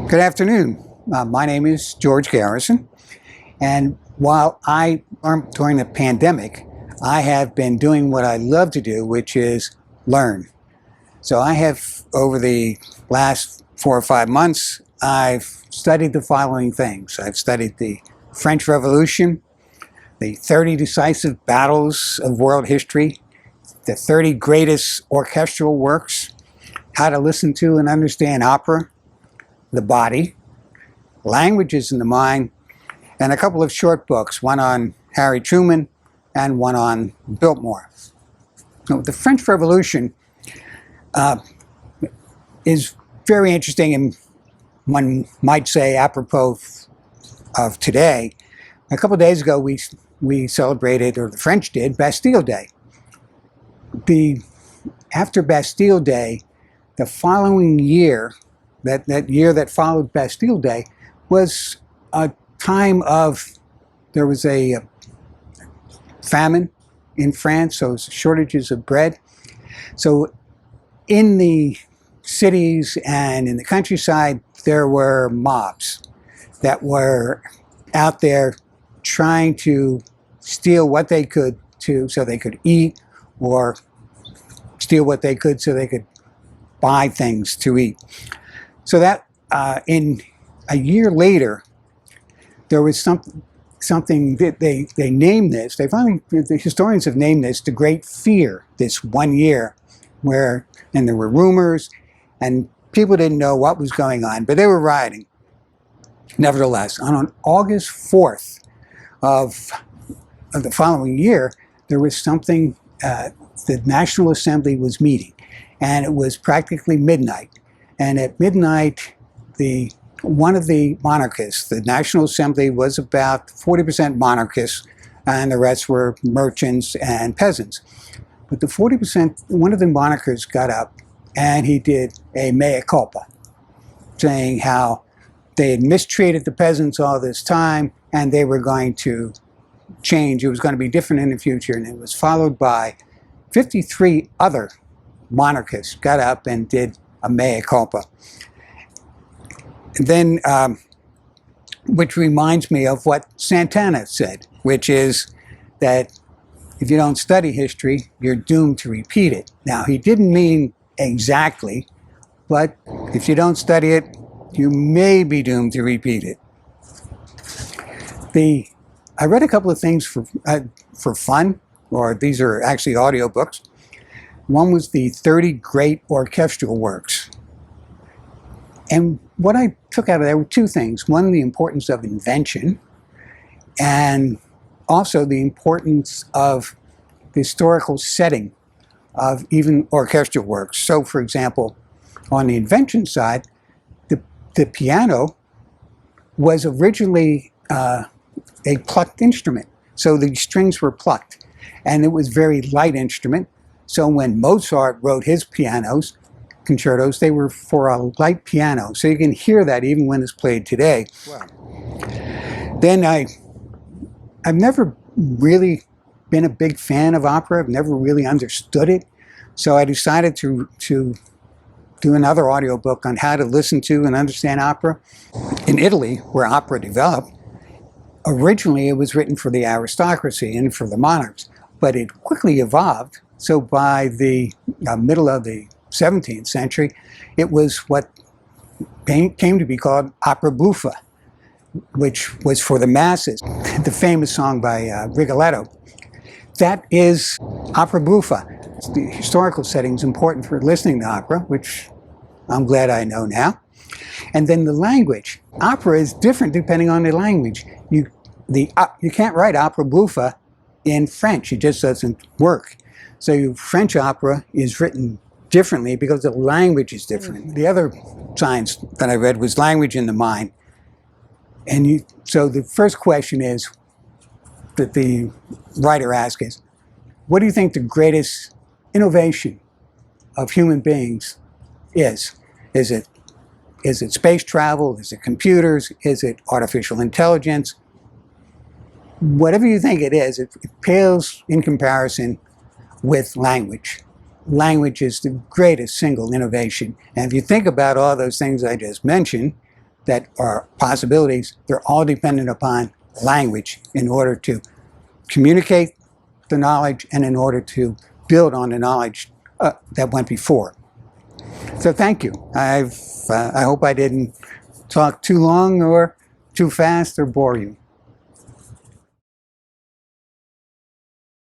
Good afternoon. My name is George Garrison, and while during the pandemic, I have been doing what I love to do, which is learn. So I have, over the last 4 or 5 months, I've studied the following things. I've studied the French Revolution, the 30 decisive battles of world history, the 30 greatest orchestral works, how to listen to and understand opera, the body, languages in the mind, and a couple of short books, one on Harry Truman and one on Biltmore. Now, the French Revolution is very interesting, and one might say apropos of today. A couple of days ago, we celebrated, or the French did, Bastille Day. After Bastille Day, the following year, that year that followed Bastille Day, was a time there was a famine in France, so shortages of bread. So in the cities and in the countryside, there were mobs that were out there trying to steal what they could so they could eat, or steal what they could so they could buy things to eat. So that in a year later, there was something that they named this. The historians have named this the Great Fear. This 1 year, and there were rumors, and people didn't know what was going on, but they were rioting. Nevertheless, on August 4th of the following year, there was something. The National Assembly was meeting, and it was practically midnight. And at midnight, one of the monarchists, the National Assembly was about 40% monarchists, and the rest were merchants and peasants. But the 40%, one of the monarchists got up and he did a mea culpa, saying how they had mistreated the peasants all this time and they were going to change. It was going to be different in the future. And it was followed by 53 other monarchists got up and did a mea culpa. And then, which reminds me of what Santana said, which is that if you don't study history, you're doomed to repeat it. Now, he didn't mean exactly, but if you don't study it, you may be doomed to repeat it. I read a couple of things for fun, or these are actually audiobooks. One was the 30 Great Orchestral Works. And what I took out of there were two things. One, the importance of invention, and also the importance of the historical setting of even orchestral works. So, for example, on the invention side, the piano was originally a plucked instrument. So the strings were plucked, and it was a very light instrument. So when Mozart wrote his concertos, they were for a light piano. So you can hear that even when it's played today. Wow. Then I've never really been a big fan of opera. I've never really understood it. So I decided to do another audiobook on how to listen to and understand opera. In Italy, where opera developed, originally it was written for the aristocracy and for the monarchs, but it quickly evolved. So by the middle of the 17th century, it was what came to be called opera buffa, which was for the masses. The famous song by Rigoletto, that is opera buffa. The historical setting is important for listening to opera, which I'm glad I know now. And then the language. Opera is different depending on the language. You can't write opera buffa in French. It just doesn't work. So French opera is written differently because the language is different. The other science that I read was language in the mind. And so the first question is that the writer asks is, what do you think the greatest innovation of human beings is? Is it space travel? Is it computers? Is it artificial intelligence? Whatever you think it is, it pales in comparison with language. Language is the greatest single innovation. And if you think about all those things I just mentioned, that are possibilities, they're all dependent upon language in order to communicate the knowledge and in order to build on the knowledge that went before. So thank you. I hope I didn't talk too long or too fast or bore you.